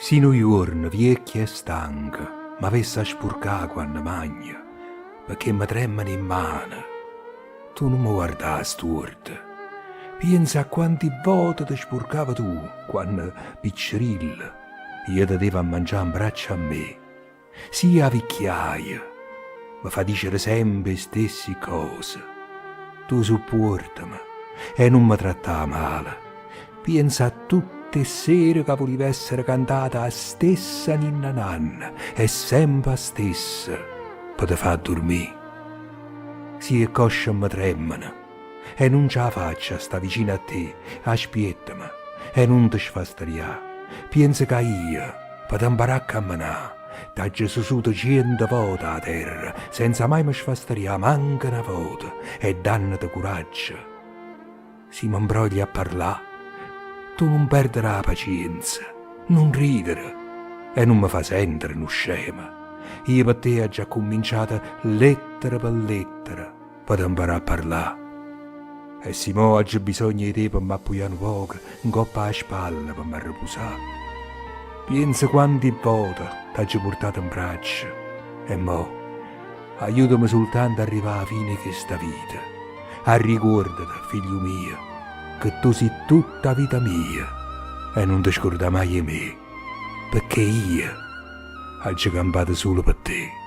Sino giorno vecchia e stanca, m'avesse a spurcare quando magna, perché mi tremano in mano. Tu non mi guardare storto. Pensa a quanti volte ti spurcava tu, quando piccerilla, io ti devo mangiare in braccio a me. Sia a vecchiaia, mi fa dicere sempre le stesse cose. Tu supportami e non mi tratta male. Pensa a tutte le sere che volevi essere cantata a stessa ninna nanna e sempre a stessa per te far dormire. Si e coscia mi tremano e non ce la faccio a sta vicino a te, aspettami e non ti sfastariare. Pensa che io, per imparare a camminare, t'ho sussuto 100 volte a terra, senza mai mi sfastariare manca una volta e dannati coraggio. Si mi imbrogli a parlare, tu non perderai la pazienza, non ridere e non mi fa sentire uno scema. Io per te ho già cominciato lettera per lettera per imparare a parlare. E se mo oggi bisogna di te per mi appoggiare un poco, un coppa alla spalla per mi riposare. Pensa quante volte t'ho portato in braccio e mo aiutami soltanto ad arrivare alla fine di questa vita. A ricordati, figlio mio, che tu sei tutta vita mia e non ti scordare mai di me, perché io ho campato solo per te.